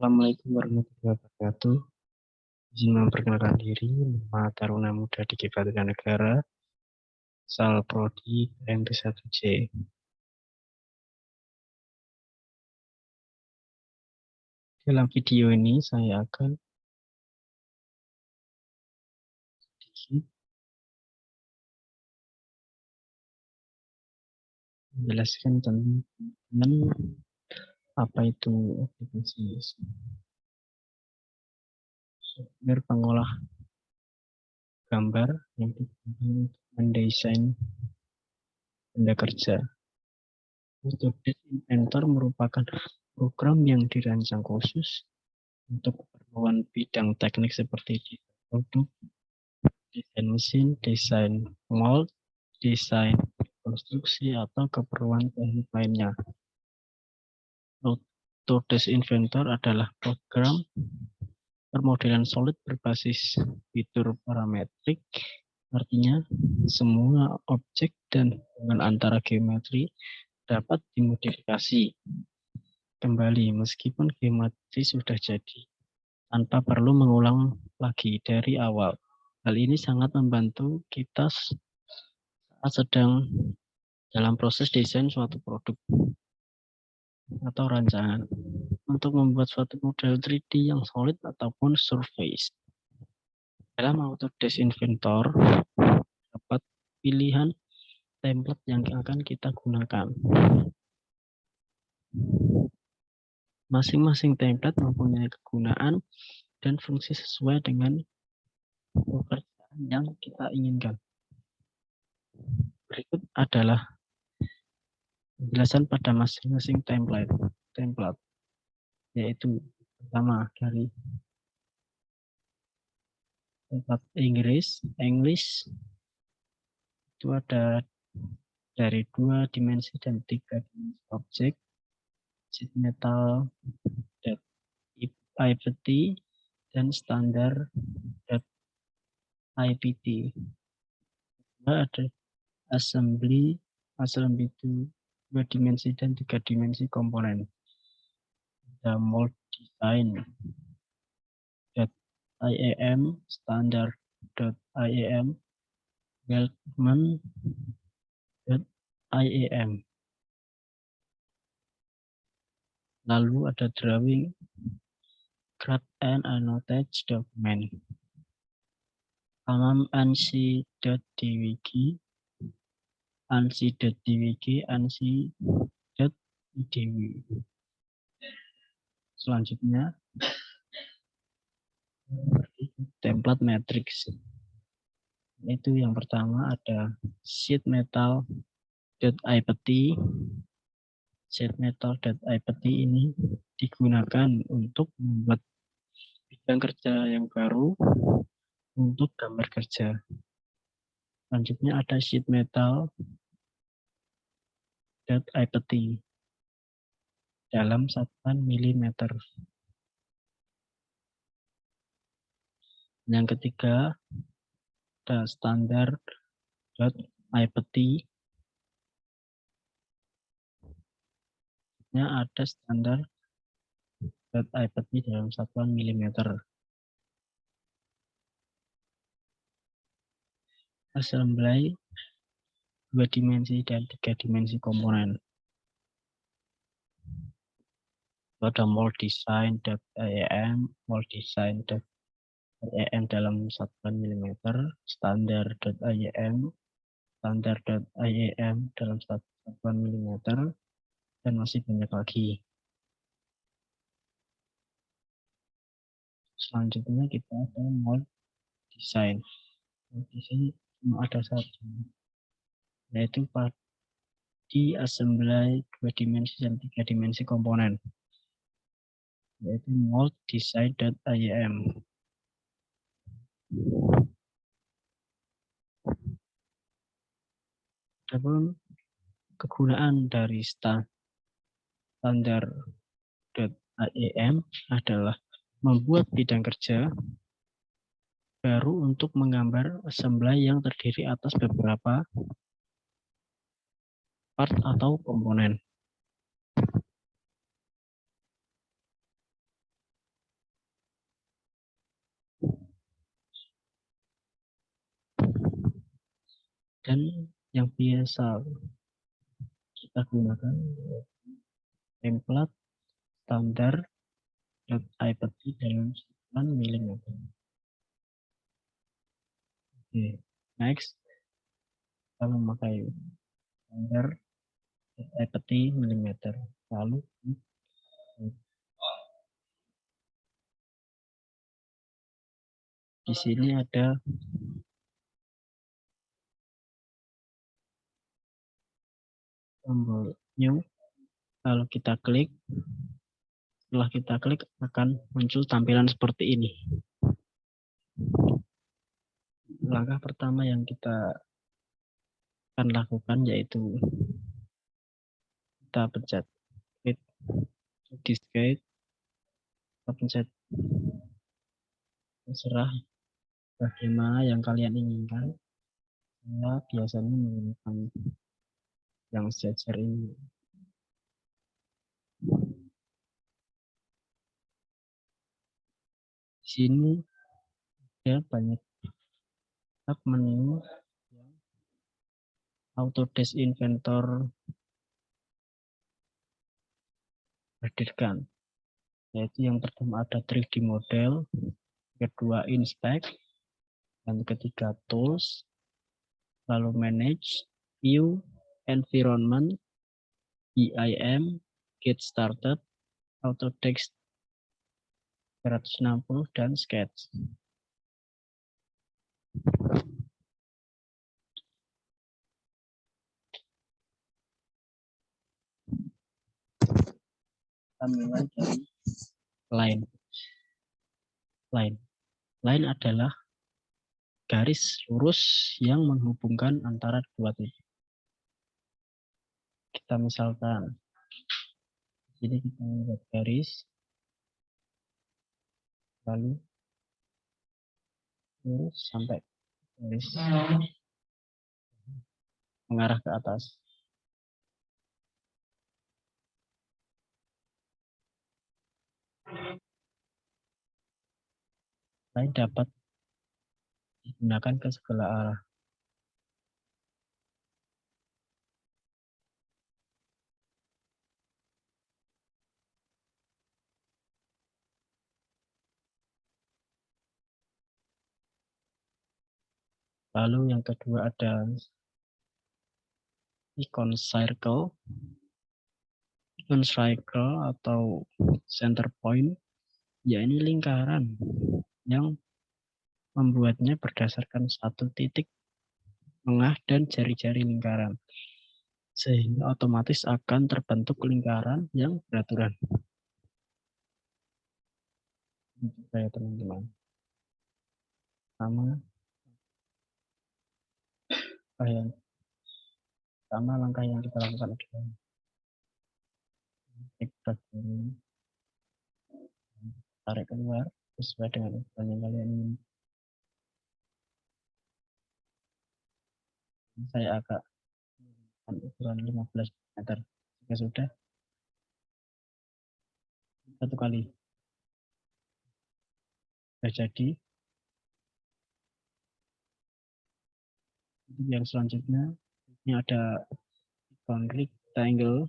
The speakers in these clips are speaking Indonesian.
Assalamualaikum warahmatullahi wabarakatuh. Izin memperkenalkan diri, nama Taruna Muda Diki Negara, Sal Prodi MP1J. Dalam video ini saya akan sedikit menjelaskan tentang apa itu aplikasi software pengolah gambar yang digunakan untuk mendesain benda kerja. Autodesk Inventor merupakan program yang dirancang khusus untuk keperluan bidang teknik seperti produk, desain mesin, desain mold, desain konstruksi, atau keperluan teknik lainnya. Autodesk Inventor adalah program permodelan solid berbasis fitur parametrik, artinya semua objek dan hubungan antara geometri dapat dimodifikasi kembali meskipun geometri sudah jadi, tanpa perlu mengulang lagi dari awal. Hal ini sangat membantu kita saat sedang dalam proses desain suatu produk atau rancangan untuk membuat suatu model 3D yang solid ataupun surface. Dalam Autodesk Inventor dapat pilihan template yang akan kita gunakan. Masing-masing template mempunyai kegunaan dan fungsi sesuai dengan pekerjaan yang kita inginkan. Berikut adalah penjelasan pada masing-masing template, yaitu pertama dari template English itu ada dari 2 dimensi dan 3 dimensi objek, sheet metal, IPT, dan standar IPT. Ada assembly itu 2 dimensi dan 3 dimensi komponen. Ada mold design .iam, standar.iam, weldment .iam. Lalu ada drawing, CAD and annotated document. ANSI.dwg, ANSI.dwg, ANSI.idw. Selanjutnya, template matrix. Itu yang pertama ada sheet metal.ipt. Sheet metal.ipt ini digunakan untuk membuat bidang kerja yang baru untuk gambar kerja. Selanjutnya ada sheet metal.ipt dalam satuan milimeter. Yang ketiga ada standar.ipt. Ada standar.ipt dalam satuan milimeter. Assembly 2 dimensi dan 3 dimensi komponen. Ada mold design.iam, mold design.iam dalam satuan milimeter, standar.iam, standar.iam dalam satuan milimeter, dan masih banyak lagi. Selanjutnya kita ada mold design. Mold design cuma ada satu, yaitu di assembly 2 dimensi dan 3 dimensi komponen, yaitu mold design.iam. Adapun kegunaan dari standar.iam adalah membuat bidang kerja baru untuk menggambar assembly yang terdiri atas beberapa part atau komponen. Dan yang biasa kita gunakan template standar .ipd dalam 9 mm. Oke, next kita memakai standar ipd mm. Lalu di sini ada tombol new. Kalau kita klik, setelah kita klik akan muncul tampilan seperti ini. Langkah pertama yang kita akan lakukan yaitu kita pencet diskette, kita pencet terserah bagaimana yang kalian inginkan. Saya biasanya menggunakan yang sejajar ini. Di sini ada banyak tab menu yang Autodesk Inventor hadirkan, yaitu yang pertama ada 3D model, kedua inspect, dan ketiga tools, lalu manage, view, environment, BIM, get started, Autodesk 360, dan sketch. Kita mulai dari line. Line adalah garis lurus yang menghubungkan antara dua titik. Kita misalkan jadi kita membuat garis, lalu lurus sampai garis mengarah ke atas. Line dapat digunakan ke segala arah. Lalu yang kedua ada icon circle. Icon circle atau center point, ya ini lingkaran yang membuatnya berdasarkan satu titik tengah dan jari-jari lingkaran, sehingga otomatis akan terbentuk lingkaran yang beraturan. Ya teman-teman, sama langkah yang kita lakukan adalah tarik keluar sesuai dengan ukuran yang kalian ingin. Saya agak ukuran 15 meter. Jika sudah, satu kali sudah jadi. Yang selanjutnya ini ada icon rectangle.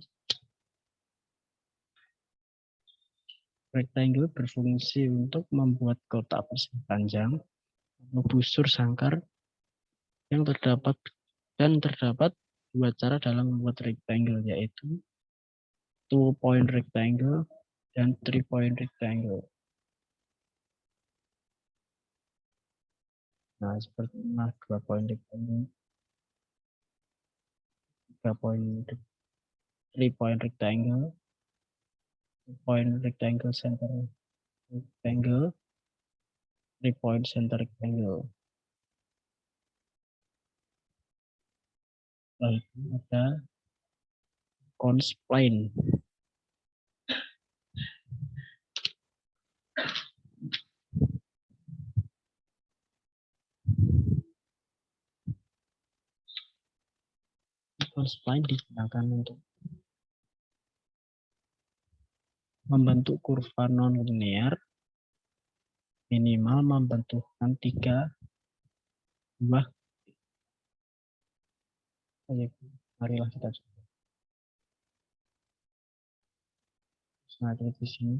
Rectangle berfungsi untuk membuat kotak persegi panjang atau busur sangkar yang terdapat dua cara dalam membuat rectangle, yaitu 2-point rectangle dan 3-point rectangle. Nah, seperti 2-point rectangle, 3-point rectangle, 2-point rectangle center rectangle, 3-point center rectangle. Lalu ada conspline. Conspline digunakan untuk membentuk kurva non-linear minimal membentukkan 3 buah Oke, marilah kita coba. Nah, klik di sini.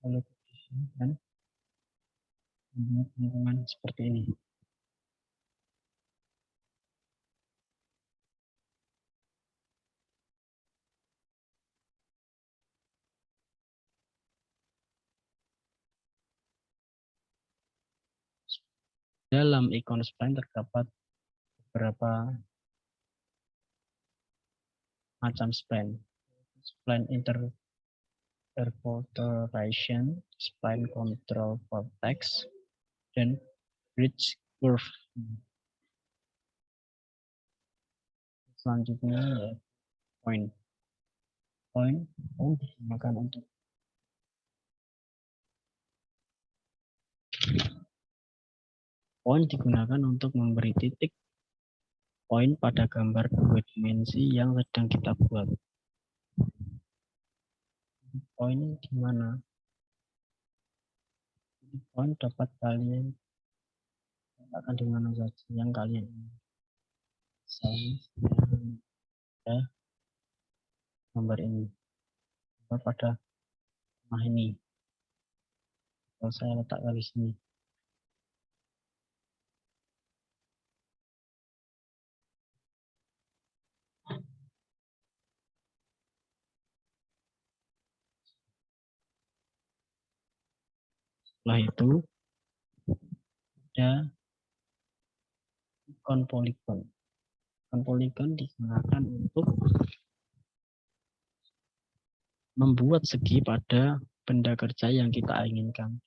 Lalu klik di sini dan membuat lingkungan seperti ini. Dalam ikon spline terdapat beberapa macam spline. Spline interpolation, spline control vertex, dan bridge curve. Selanjutnya ya point. Point digunakan untuk memberi titik poin pada gambar dua dimensi yang sedang kita buat. Poin di mana? Poin dapat kalian letakkan di mana saja yang kalian ingin. Saya gambar ini pada rumah ini. Kalau saya letakkan di sini. Setelah itu ada ikon poligon. Ikon poligon digunakan untuk membuat segi pada benda kerja yang kita inginkan.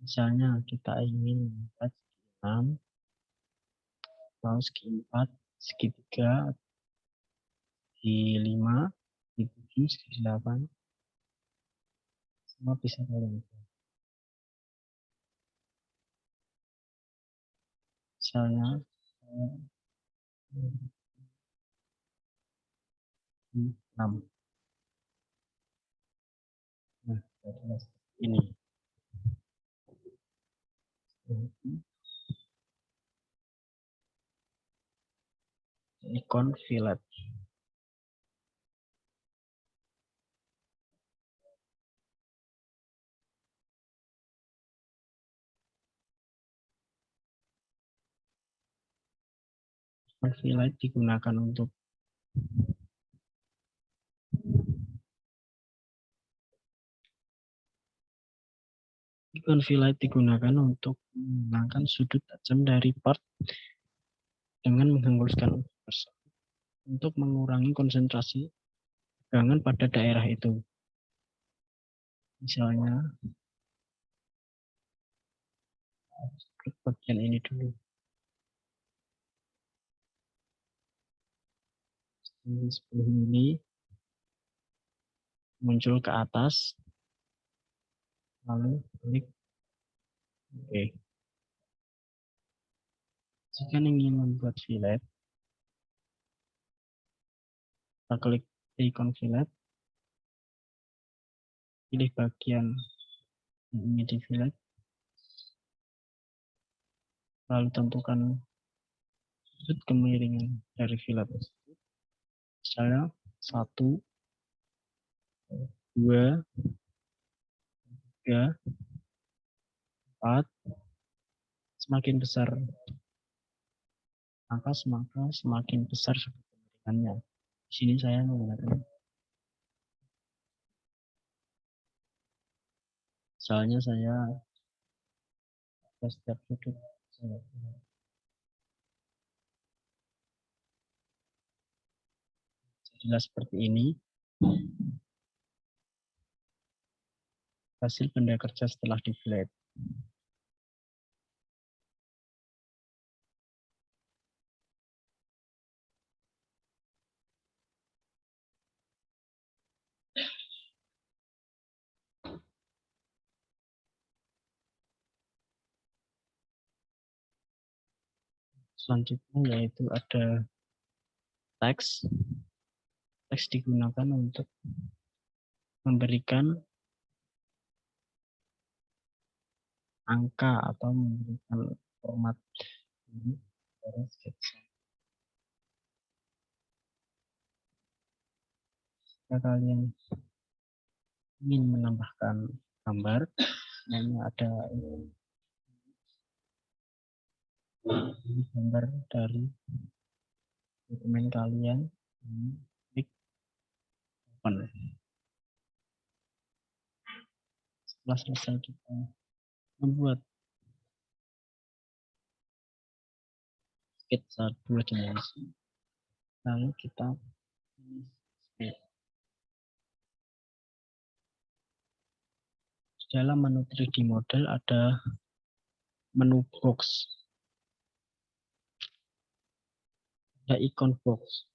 Misalnya kita ingin membuat segi 6, atau segi 4, segi 3, segi 5, segi 7, segi 8. Semua bisa kalian buat. Misalnya 6. Nah, ini. Ikon fillet. Ikon fillet digunakan untuk menghilangkan sudut tajam dari part dengan menghembuskan untuk mengurangi konsentrasi tegangan pada daerah itu. Misalnya bagian ini dulu. 10 mili muncul ke atas, lalu klik oke. Jika ingin membuat fillet, kita klik ikon fillet, pilih bagian yang ingin di fillet, lalu tentukan sudut kemiringan dari fillet. Misalnya 1, 2, 3, 4, semakin besar maka semakin besar sudut kemiringannya. Di sini saya menggunakan, misalnya saya setiap sudut jadilah seperti ini. Hasil benda kerja setelah di fillet. Selanjutnya yaitu ada teks. Teks digunakan untuk memberikan angka atau memberikan format Ini adalah sketsa. Jika kalian ingin menambahkan gambar, ini ada ini gambar dari dokumen kalian, ini klik open. Setelah selesai kita membuat sketsa 2 dimensi, lalu kita pilih speed. Dalam menu 3D model ada menu box, ada ikon box.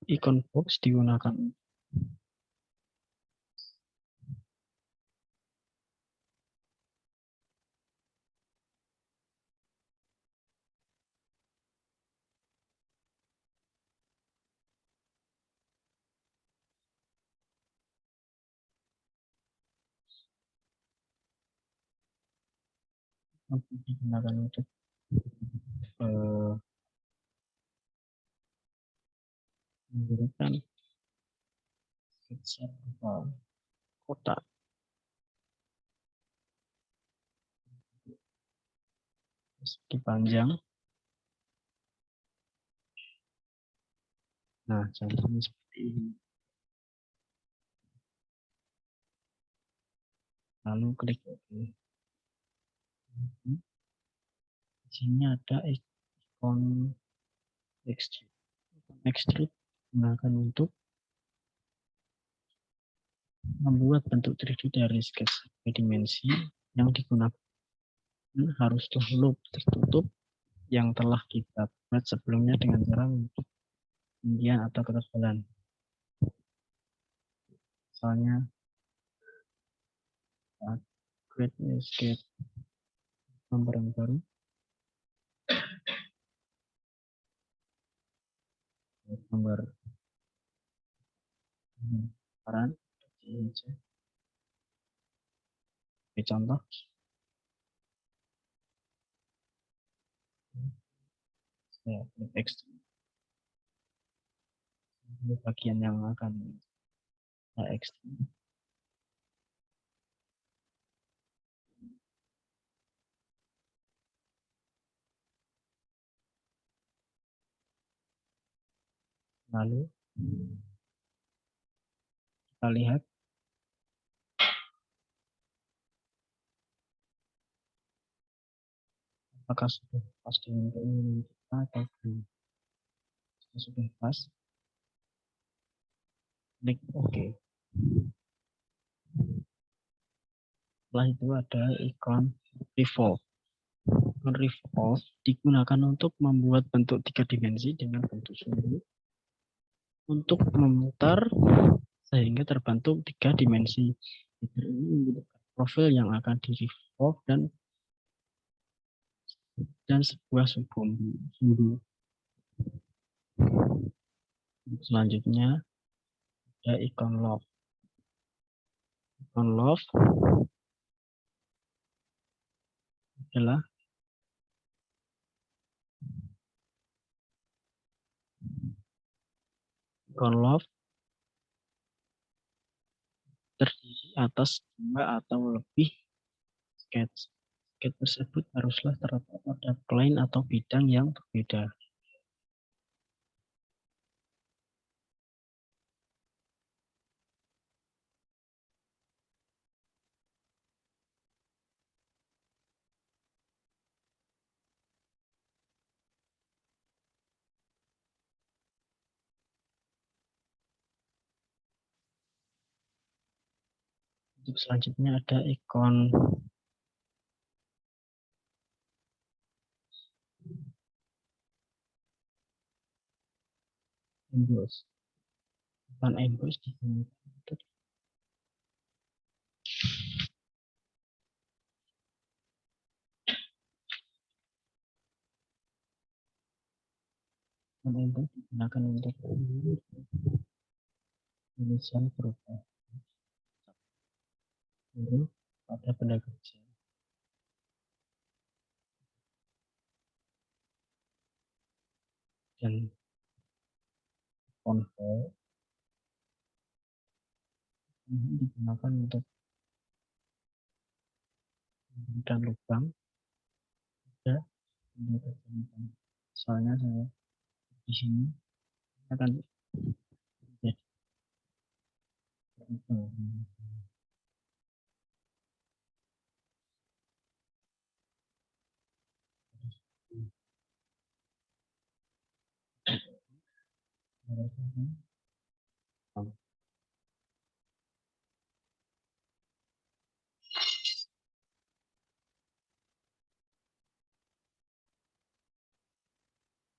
Ikon box digunakan untuk memberikan sketsa kotak. Dipanjang. Nah, contohnya seperti ini. Lalu klik OK. Di sini ada ikon extrude. Extrude digunakan untuk membuat bentuk 3D dari sketsa 3 dimensi yang digunakan harus loop tertutup yang telah kita buat sebelumnya dengan cara ketinggian atau ketebalan. Misalnya create new sketch nomor yang baru, gambar peran contoh. Saya klik extrude. Ini bagian yang akan saya extrude. Lalu kita lihat apakah sudah pas dengan keinginan kita atau belum. Jika sudah pas, klik OK. Setelah itu ada ikon revolve. Ikon revolve digunakan untuk membuat bentuk 3 dimensi dengan bentuk sumbu untuk memutar sehingga terbentuk 3 dimensi. Fitur ini membentuk profil yang akan di revolve dan sebuah sumbu. Selanjutnya ada ikon love. Ikon love adalah ikon love terdiri atas 2 atau lebih sketch. Sketch tersebut haruslah terletak pada plane atau bidang yang berbeda. Untuk selanjutnya ada ikon emboss. Ikon emboss digunakan untuk tulisan berupa huruf pada benda kerja. dan konvol ini digunakan untuk memberikan lubang pada benda tertentu. Misalnya saya di sini akan menjadi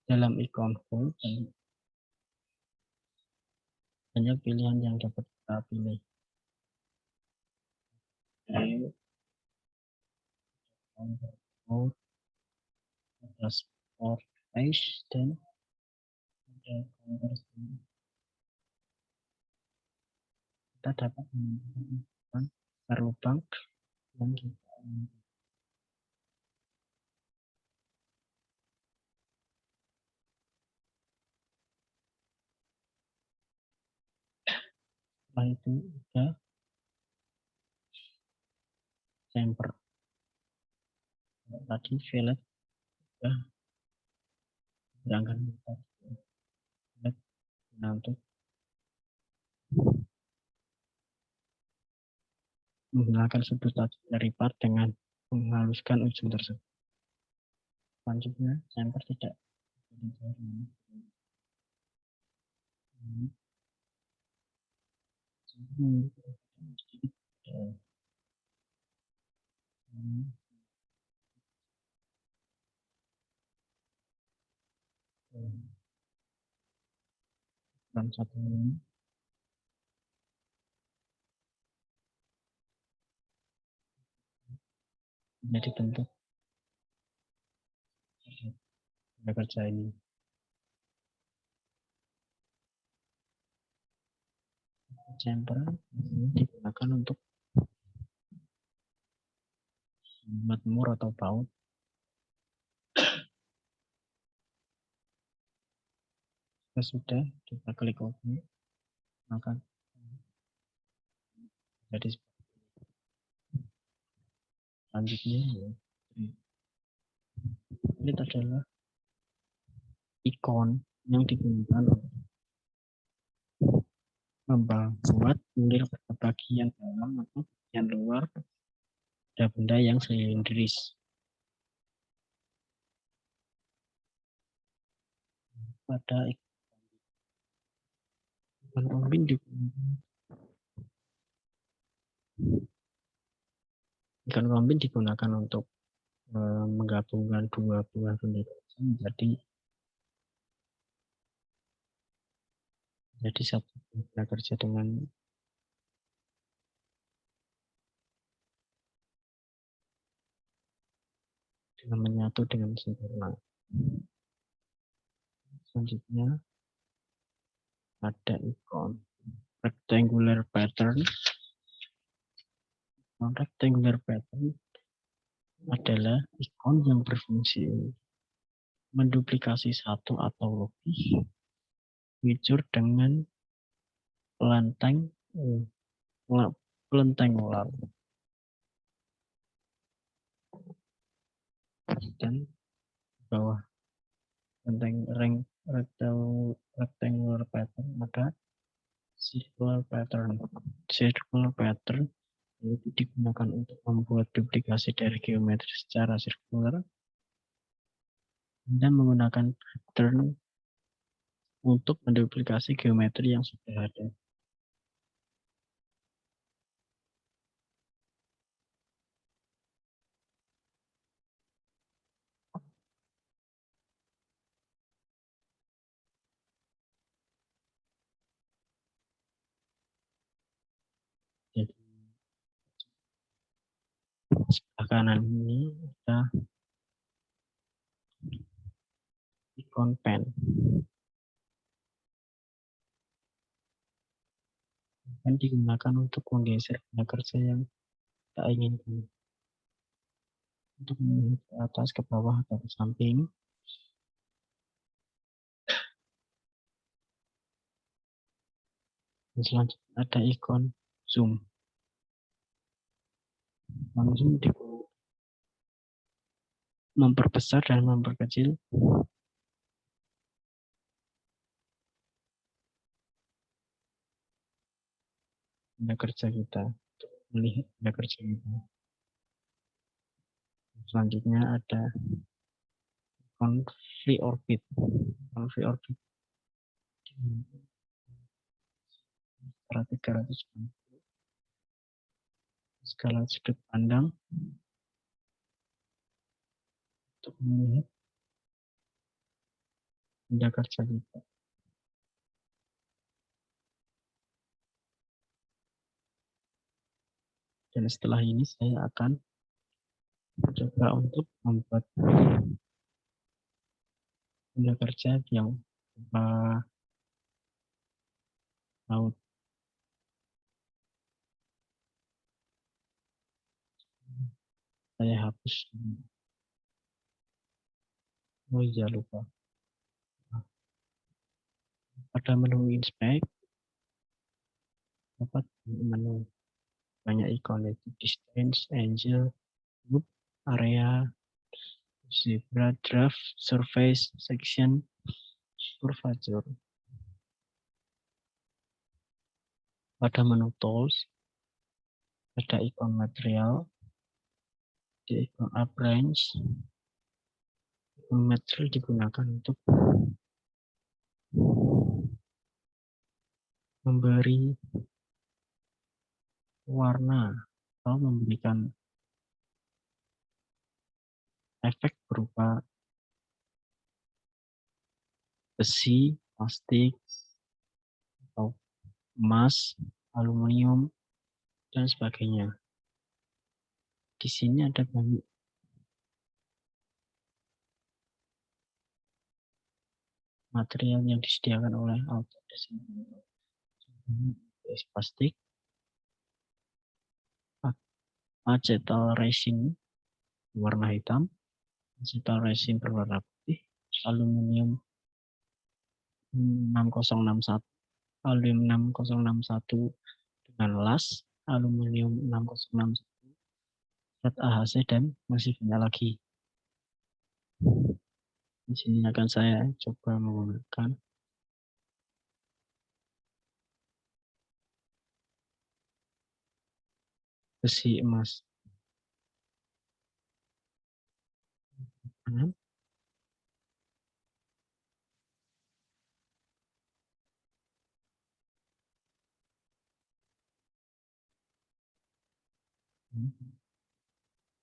dalam e-control banyak pilihan yang dapat kita pilih. Ada sport race dan ada conversion. Kita dapat menentukan lubang yang kita inginkan. Setelah itu ada chamber. Tadi velg sudah berangkat untuk menggunakan sudut tajam dari part dengan menghaluskan ujung tersebut. Selanjutnya, chamber tidak dan satu ini menjadi bentuk kerja ini. Chamber ini digunakan untuk membuat mur atau baut. Sudah kita klik OK, maka jadi selanjutnya ya. Ini adalah ikon yang digunakan untuk membuat bulir pada bagian dalam atau bagian luar pada benda yang silindris. Pada ikon kombin digunakan untuk menggabungkan dua buah benda menjadi satu benda kerja dengan menyatu dengan sempurna. Selanjutnya ada ikon rectangular pattern. Rectangular pattern adalah ikon yang berfungsi menduplikasi satu atau lebih fitur dengan kelenteng ular dan bawah kelenteng rectangular pattern ada circular pattern. Circular pattern itu digunakan untuk membuat duplikasi dari geometri secara sirkular dan menggunakan pattern untuk menduplikasi geometri yang sudah ada. Jadi sebelah kanan ini ada ikon pen. Pen digunakan untuk menggeser benda kerja yang kita inginkan. Untuk melihat ke atas, ke bawah, atau ke samping. Dan selanjutnya ada ikon zoom. Zoom memperbesar dan memperkecil benda kerja kita, melihat benda kerja kita. Selanjutnya ada ikon free orbit. Ikon free orbit secara 360 skala sudut pandang untuk melihat benda kerja kita. Dan setelah ini saya akan mencoba untuk membuat benda kerja yang laut. Saya hapus. Oh iya, lupa. Pada menu inspect dapat menu banyak ikon, yaitu distance, angle, group, area, zebra, draft, surface, section, curvature. Pada menu tools ada ikon material, ada ikon appearance. Ikon material digunakan untuk memberi warna atau memberikan efek berupa besi, plastik, atau emas, aluminium, dan sebagainya. Di sini ada banyak material yang disediakan oleh Autodesk. Plastik, acetal resin warna hitam, acetal resin berwarna putih, aluminium 6061, aluminium 6061 dengan las, aluminium 6061, zat AHC, dan masih banyak lagi. Di sini akan saya coba menggunakan besi emas.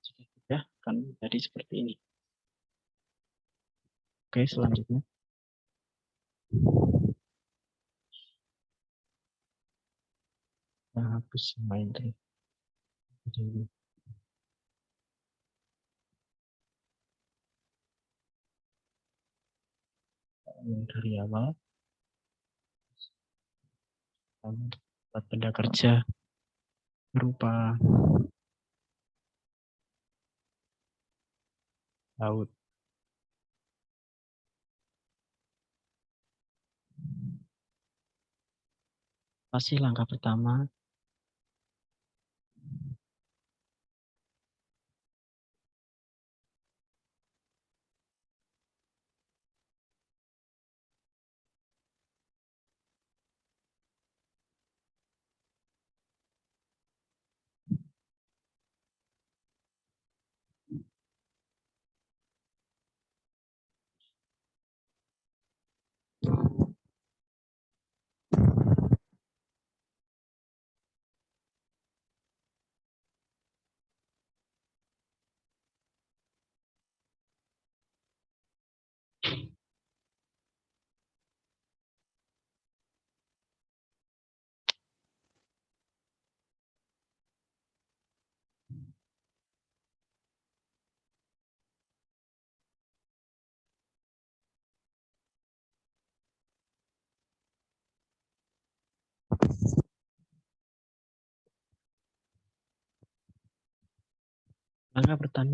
Jika sudah, akan jadi seperti ini. Oke, selanjutnya. Kita hapus semua ini. Dari awal. Buat benda kerja berupa laut. Pasti langkah pertama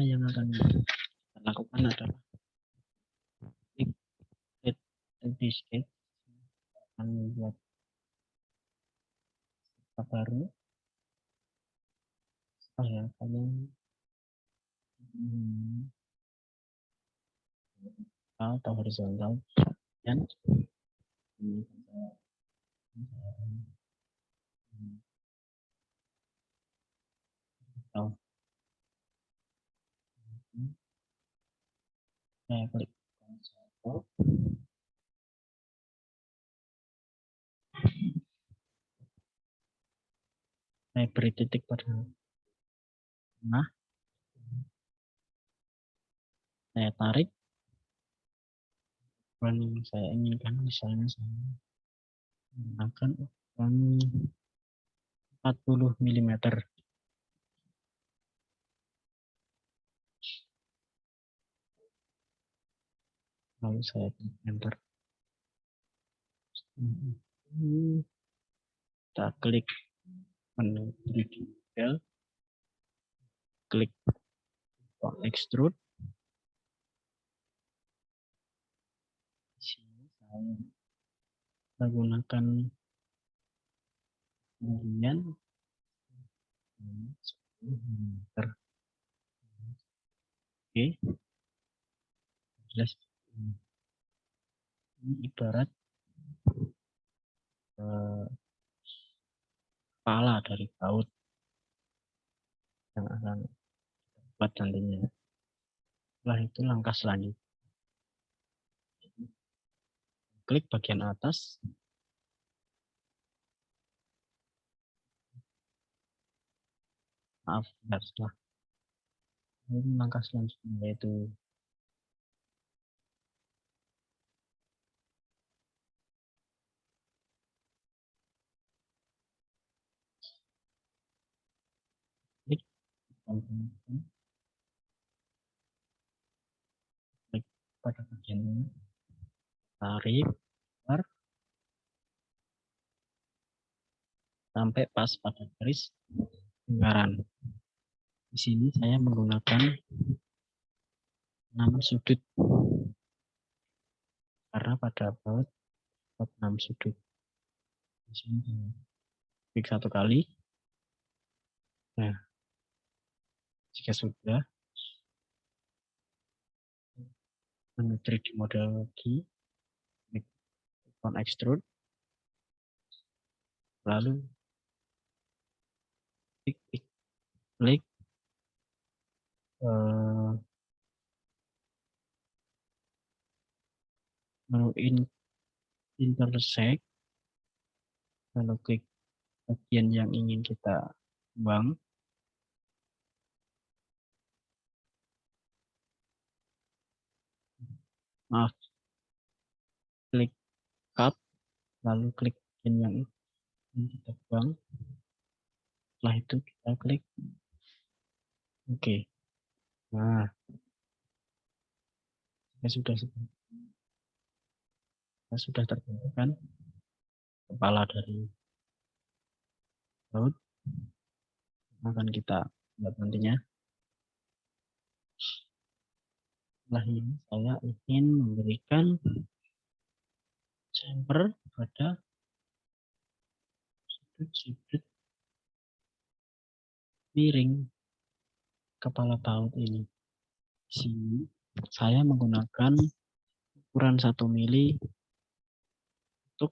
yang akan kita lakukan adalah akan membuat baru saya akan atau horizontal dan saya klik saya beri titik pada tengah, saya tarik ukuran yang saya inginkan, misalnya saya menggunakan ukuran 40 mm. Lalu saya klik enter. Kita klik menu 3D model, klik extrude. Di sini saya menggunakan ketinggian 10 mm. Oke, jelas. Ini ibarat kepala dari baut yang akan buat nantinya. Setelah itu langkah selanjutnya, klik bagian atas, maaf, setelah langkah selanjutnya yaitu klik pada bagian ini, tarik keluar sampai pas pada garis lingkaran. Di sini saya menggunakan 6 sudut karena pada baut 6 sudut. Di sini klik 1 kali. Nah, jika sudah, menu 3D model lagi, klik extrude, lalu klik menu intersect, lalu klik bagian yang ingin kita buang. Maaf, klik cut, lalu klik bagian yang ingin kita buang. Setelah itu kita klik OK. Nah, sudah terbentuk kan kepala dari baut. Akan kita buat nantinya. Setelah ini saya ingin memberikan chamfer pada sudut-sudut miring kepala baut ini. Di sini saya menggunakan ukuran 1 mili untuk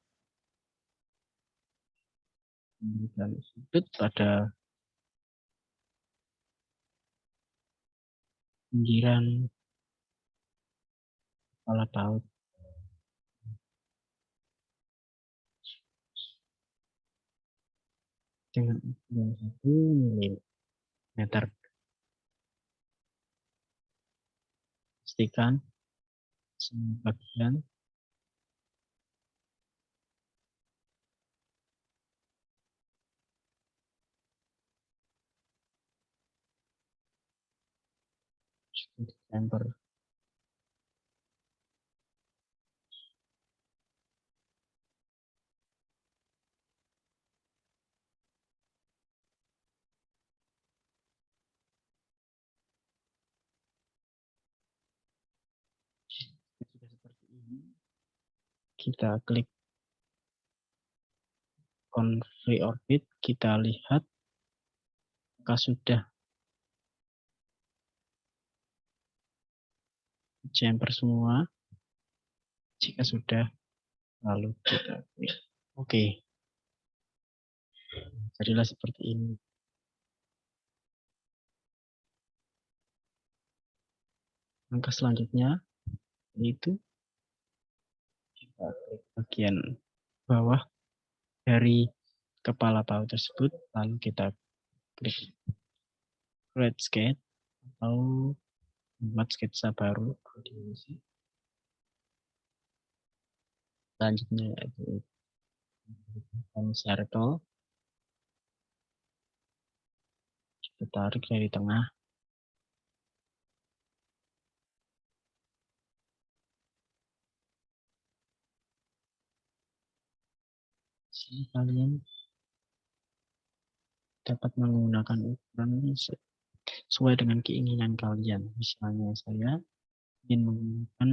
memberikan sudut pada pinggiran kepala baut. Dengan ukuran 1 mm. Pastikan semua bagian chamfer. Sudah seperti ini, kita klik icon free orbit, kita lihat apakah sudah chamber semua. Jika sudah, lalu kita klik oke. Jadilah seperti ini. Langkah selanjutnya yaitu kita klik bagian bawah dari kepala paus tersebut, lalu kita klik create sketch atau membuat sketsa baru. Selanjutnya yaitu circle, kita tarik dari tengah. Sini kalian dapat menggunakan ukuran sesuai dengan keinginan kalian. Misalnya saya ingin menggunakan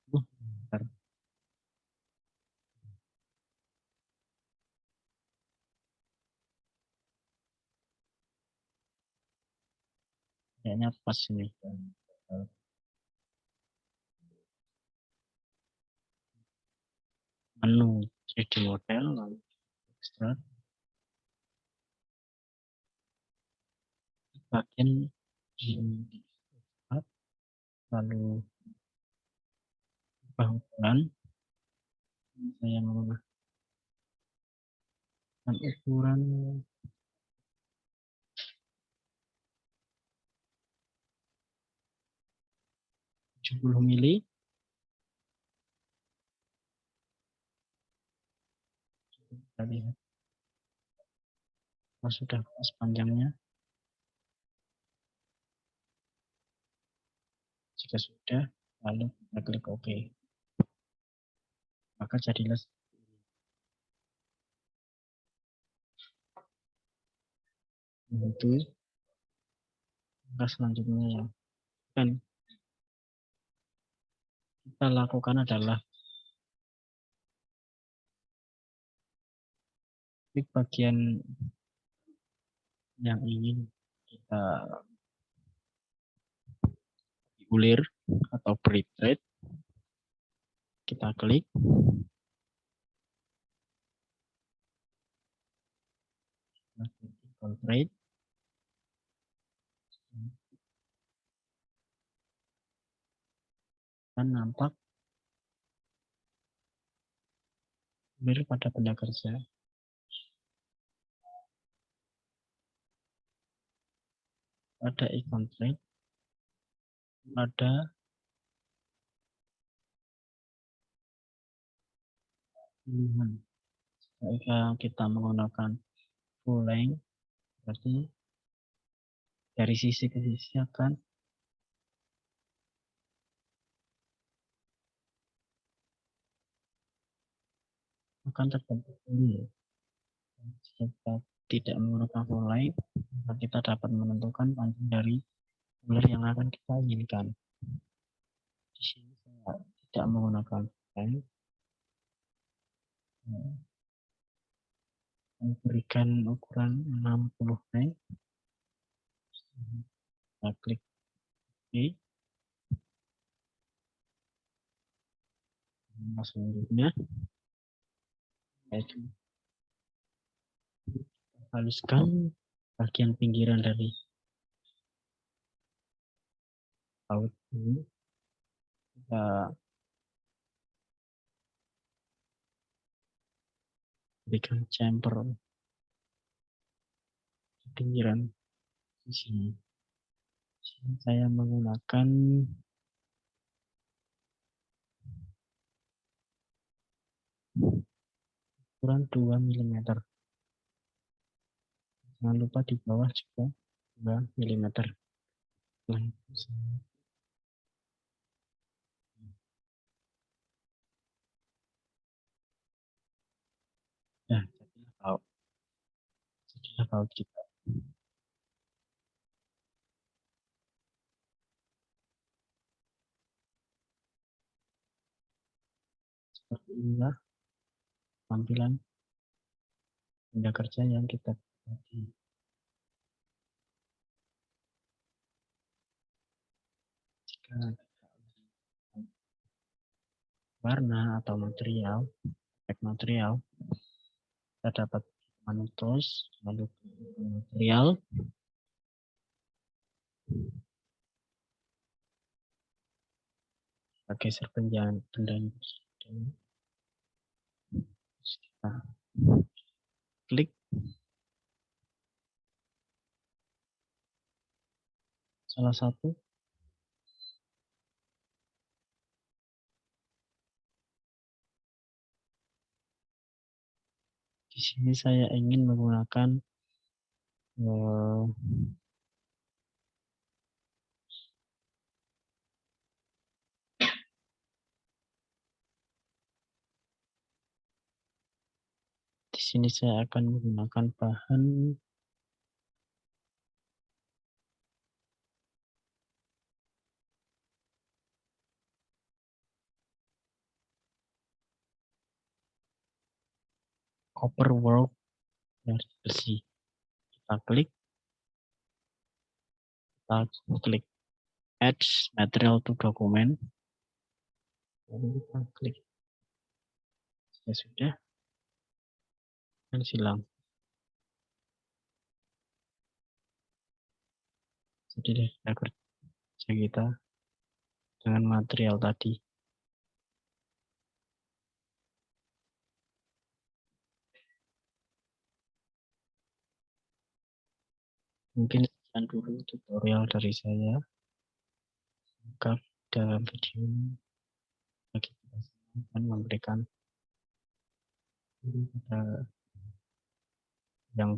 ukuran meter. Kayaknya pas ini. Menu 3D model, lalu extract. Bagian lalu ubah ukuran. Saya menggunakan ukuran 70 mili. Kita lihat kalau sudah pas panjangnya. Jika sudah, lalu kita klik OK. Maka jadilah itu. Langkah selanjutnya yang akan kita lakukan adalah klik bagian yang ingin kita ulir atau pre-trade. Kita klik. Trade. Dan nampak mirip pada benda kerja. Pada icon trade, ada pilihan. Jika kita menggunakan full length, berarti dari sisi ke sisi akan terbentuk ulir. Jika kita tidak menggunakan full length, maka kita dapat menentukan panjang dari ulir yang akan kita inginkan. Di sini saya tidak menggunakan full length. Memberikan ukuran 60 length. Kita klik OK. Selanjutnya yaitu haluskan bagian pinggiran dari paut ini. Kita berikan chamfer di pinggiran di sini. Saya menggunakan ukuran 2 mm. Jangan lupa di bawah juga 2 mm. Nah, jadilah paut kita. Seperti inilah tampilan benda kerja yang kita tadi. Jika warna atau material, material, kita dapat menutus lalu material sebagai serpenjalan benda kita klik salah satu. Di sini saya ingin menggunakan di sini saya akan menggunakan bahan copper work dari besi. Kita klik add material to document, lalu kita klik sudah dan silang. Jadi deh kerja kita dengan material tadi. Mungkin sekian dulu tutorial dari saya. Semoga dalam video ini bagi kita semua dan memberikan yang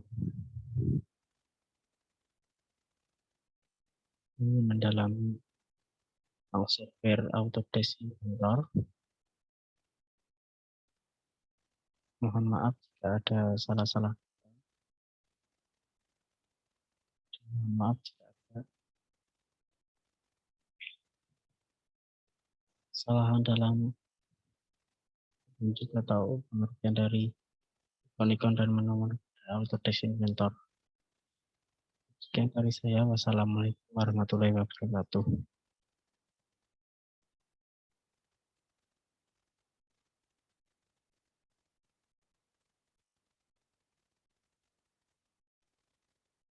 mendalami software Autodesk Inventor. Mohon maaf jika ada salah-salah. Mohon maaf jika ada kesalahan dalam wujud atau pengertian dari ikon-ikon dan menu Autodesk Inventor. Sekian dari saya. Wassalamualaikum warahmatullahi wabarakatuh.